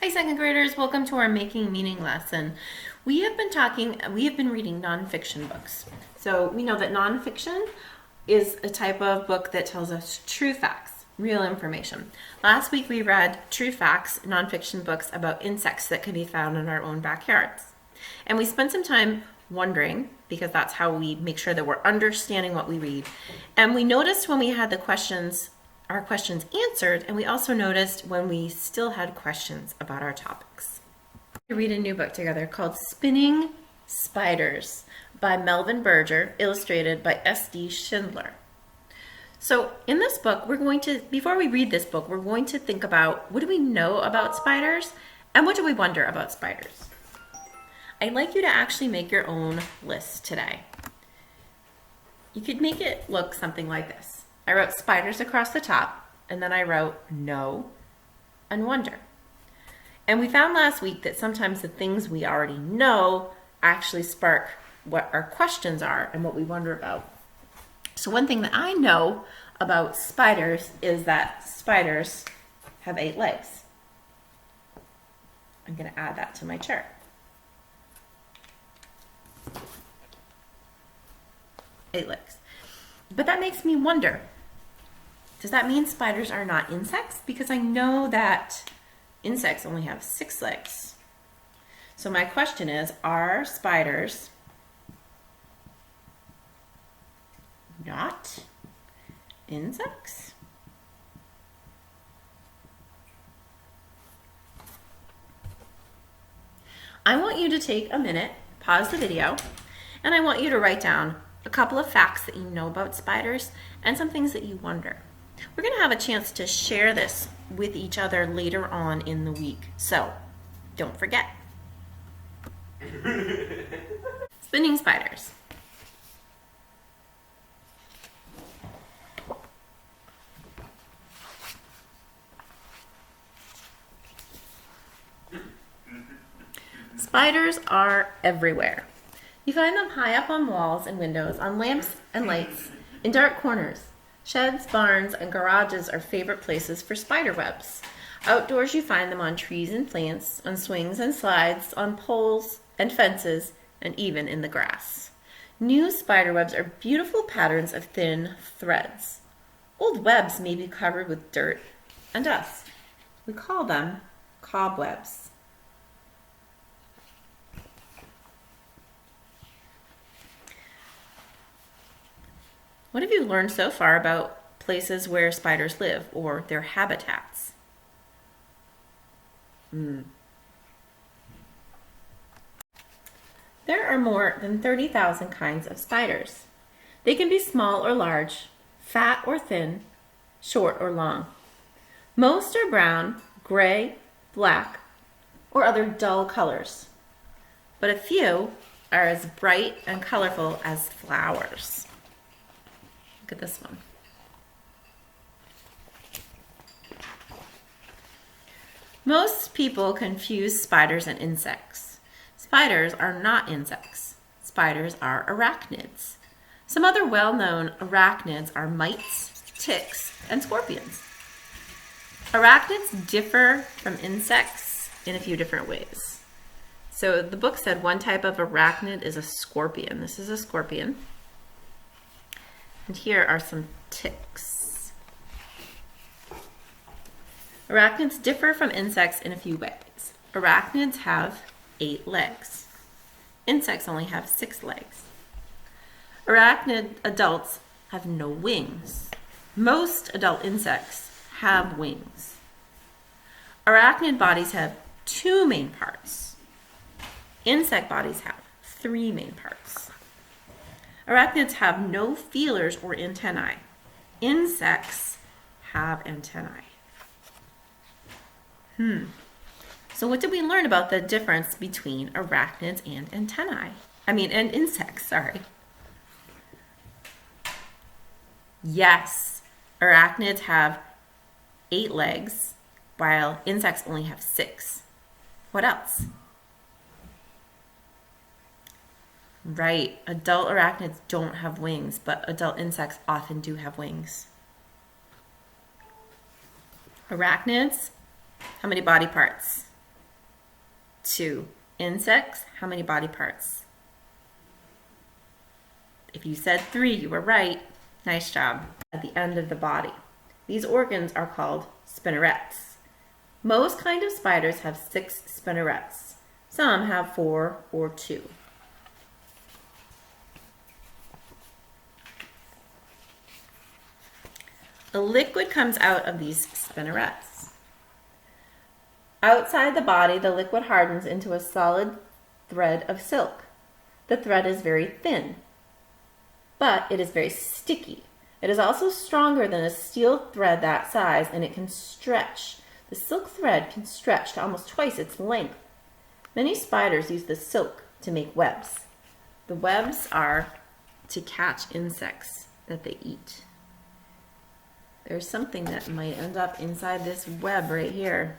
Hi, second graders. Welcome to our Making Meaning lesson. We have been reading nonfiction books. So we know that nonfiction is a type of book that tells us true facts, real information. Last week we read true facts, nonfiction books about insects that can be found in our own backyards. And we spent some time wondering, because that's how we make sure that we're understanding what we read. And we noticed when we had our questions answered, and we also noticed when we still had questions about our topics. We read a new book together called Spinning Spiders by Melvin Berger, illustrated by S.D. Schindler. So in this book, before we read this book, we're going to think about what do we know about spiders and what do we wonder about spiders. I'd like you to actually make your own list today. You could make it look something like this. I wrote spiders across the top, and then I wrote know and wonder. And we found last week that sometimes the things we already know actually spark what our questions are and what we wonder about. So one thing that I know about spiders is that spiders have 8 legs. I'm going to add that to my chart. 8 legs. But that makes me wonder, does that mean spiders are not insects? Because I know that insects only have 6 legs. So my question is, are spiders not insects? I want you to take a minute, pause the video, and I want you to write down a couple of facts that you know about spiders and some things that you wonder. We're going to have a chance to share this with each other later on in the week, so don't forget. Spinning spiders. Spiders are everywhere. You find them high up on walls and windows, on lamps and lights, in dark corners. Sheds, barns, and garages are favorite places for spider webs. Outdoors you find them on trees and plants, on swings and slides, on poles and fences, and even in the grass. New spider webs are beautiful patterns of thin threads. Old webs may be covered with dirt and dust. We call them cobwebs. What have you learned so far about places where spiders live or their habitats? There are more than 30,000 kinds of spiders. They can be small or large, fat or thin, short or long. Most are brown, gray, black, or other dull colors, but a few are as bright and colorful as flowers. Look at this one. Most people confuse spiders and insects. Spiders are not insects. Spiders are arachnids. Some other well-known arachnids are mites, ticks, and scorpions. Arachnids differ from insects in a few different ways. So the book said one type of arachnid is a scorpion. This is a scorpion. And here are some ticks. Arachnids differ from insects in a few ways. Arachnids have 8 legs. Insects only have 6 legs. Arachnid adults have no wings. Most adult insects have wings. Arachnid bodies have 2 main parts. Insect bodies have 3 main parts. Arachnids have no feelers or antennae. Insects have antennae. So what did we learn about the difference between arachnids and and insects, sorry. Yes, arachnids have 8 legs, while insects only have 6. What else? Right, adult arachnids don't have wings, but adult insects often do have wings. Arachnids, how many body parts? 2. Insects, how many body parts? If you said 3, you were right. Nice job. At the end of the body. These organs are called spinnerets. Most kinds of spiders have 6 spinnerets. Some have 4 or 2. A liquid comes out of these spinnerets. Outside the body, the liquid hardens into a solid thread of silk. The thread is very thin, but it is very sticky. It is also stronger than a steel thread that size, and it can stretch. The silk thread can stretch to almost twice its length. Many spiders use the silk to make webs. The webs are to catch insects that they eat. There's something that might end up inside this web right here.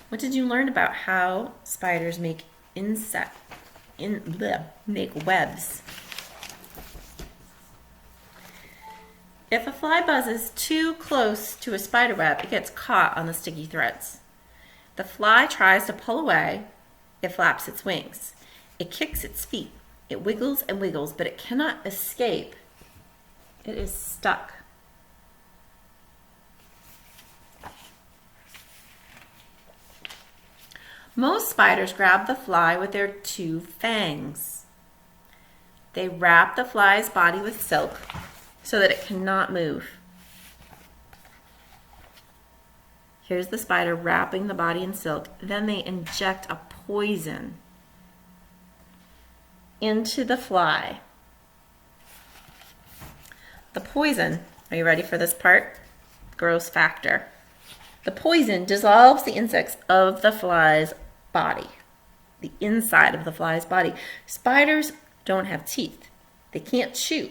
What did you learn about how spiders make make webs? If a fly buzzes too close to a spider web, it gets caught on the sticky threads. The fly tries to pull away. It flaps its wings. It kicks its feet. It wiggles and wiggles, but it cannot escape. It is stuck. Most spiders grab the fly with their 2 fangs. They wrap the fly's body with silk so that it cannot move. Here's the spider wrapping the body in silk. Then they inject a poison into the fly. The poison, are you ready for this part? Gross factor. The poison dissolves the insects of the fly's body, the inside of the fly's body. Spiders don't have teeth. They can't chew.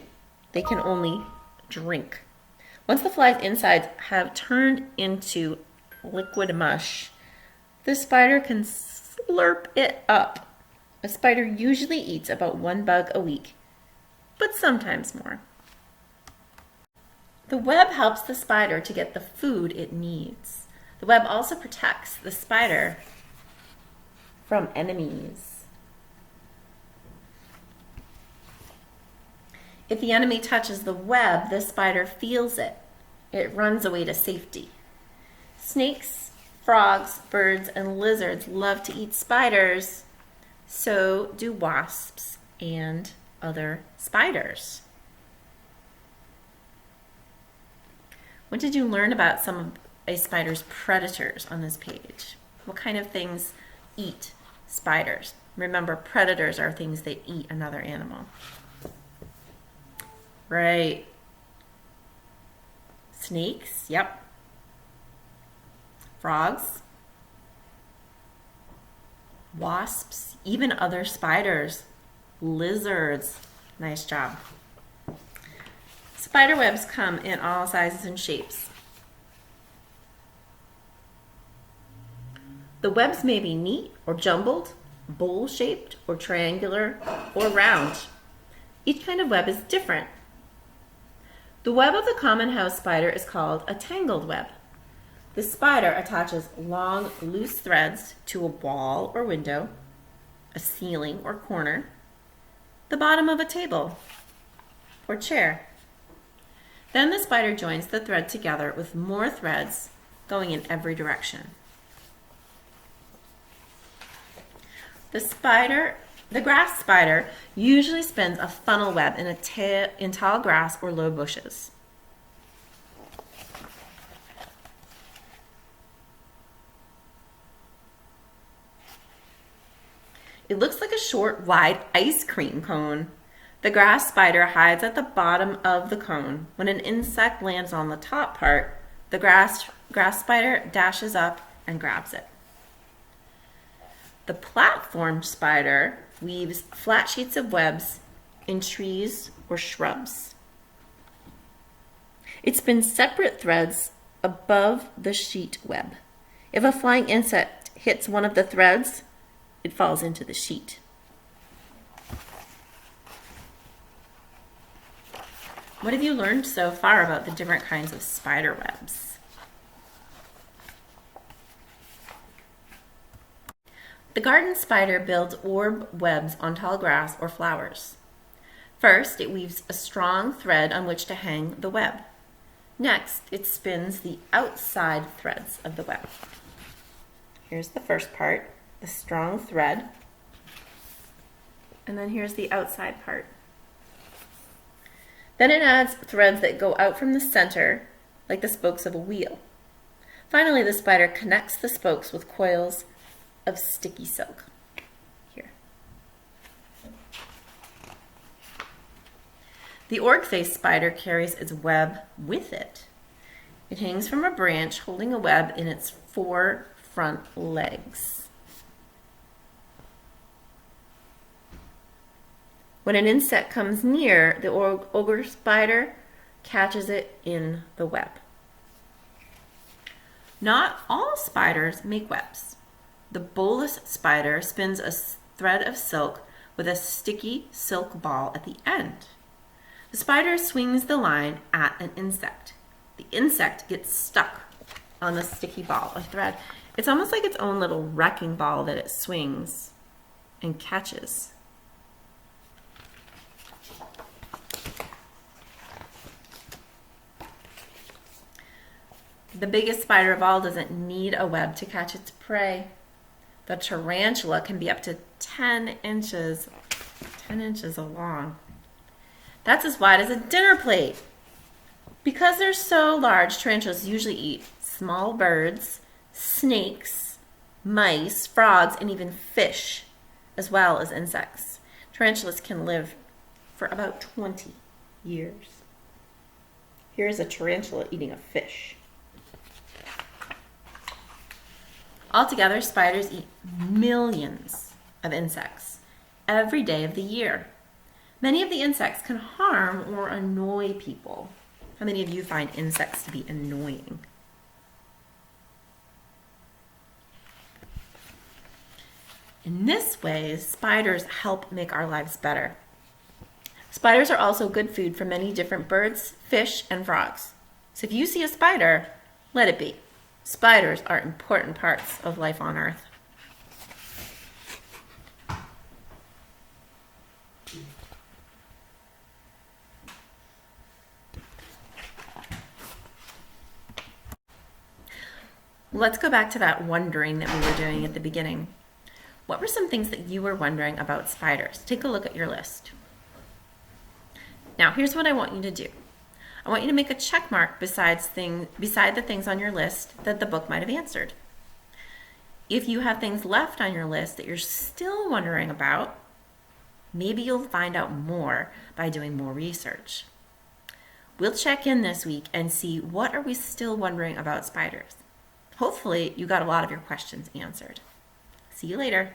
They can only drink. Once the fly's insides have turned into liquid mush, the spider can slurp it up. A spider usually eats about 1 bug a week, but sometimes more. The web helps the spider to get the food it needs. The web also protects the spider from enemies. If the enemy touches the web, the spider feels it. It runs away to safety. Snakes, frogs, birds, and lizards love to eat spiders. So do wasps and other spiders. What did you learn about some of a spider's predators on this page? What kind of things eat spiders? Remember, predators are things that eat another animal. Right. Snakes, yep. Frogs. Wasps, even other spiders. Lizards. Nice job. Spider webs come in all sizes and shapes. The webs may be neat or jumbled, bowl-shaped or triangular or round. Each kind of web is different. The web of the common house spider is called a tangled web. The spider attaches long, loose threads to a wall or window, a ceiling or corner, the bottom of a table or chair. Then the spider joins the thread together with more threads going in every direction. The grass spider usually spins a funnel web in tall grass or low bushes. It looks like a short, wide ice cream cone. The grass spider hides at the bottom of the cone. When an insect lands on the top part, the grass spider dashes up and grabs it. The platform spider weaves flat sheets of webs in trees or shrubs. It spins separate threads above the sheet web. If a flying insect hits one of the threads, it falls into the sheet. What have you learned so far about the different kinds of spider webs? The garden spider builds orb webs on tall grass or flowers. First, it weaves a strong thread on which to hang the web. Next, it spins the outside threads of the web. Here's the first part, the strong thread. And then here's the outside part. Then it adds threads that go out from the center, like the spokes of a wheel. Finally, the spider connects the spokes with coils of sticky silk. Here. The org-faced spider carries its web with it. It hangs from a branch holding a web in its 4 front legs. When an insect comes near, the ogre spider catches it in the web. Not all spiders make webs. The Bolas spider spins a thread of silk with a sticky silk ball at the end. The spider swings the line at an insect. The insect gets stuck on the sticky ball of thread. It's almost like its own little wrecking ball that it swings and catches. The biggest spider of all doesn't need a web to catch its prey. The tarantula can be up to 10 inches long. That's as wide as a dinner plate. Because they're so large, tarantulas usually eat small birds, snakes, mice, frogs, and even fish, as well as insects. Tarantulas can live for about 20 years. Here's a tarantula eating a fish. Altogether, spiders eat millions of insects every day of the year. Many of the insects can harm or annoy people. How many of you find insects to be annoying? In this way, spiders help make our lives better. Spiders are also good food for many different birds, fish, and frogs. So if you see a spider, let it be. Spiders are important parts of life on Earth. Let's go back to that wondering that we were doing at the beginning. What were some things that you were wondering about spiders? Take a look at your list. Now, here's what I want you to do. I want you to make a check mark beside the things on your list that the book might have answered. If you have things left on your list that you're still wondering about, maybe you'll find out more by doing more research. We'll check in this week and see what are we still wondering about spiders. Hopefully, you got a lot of your questions answered. See you later.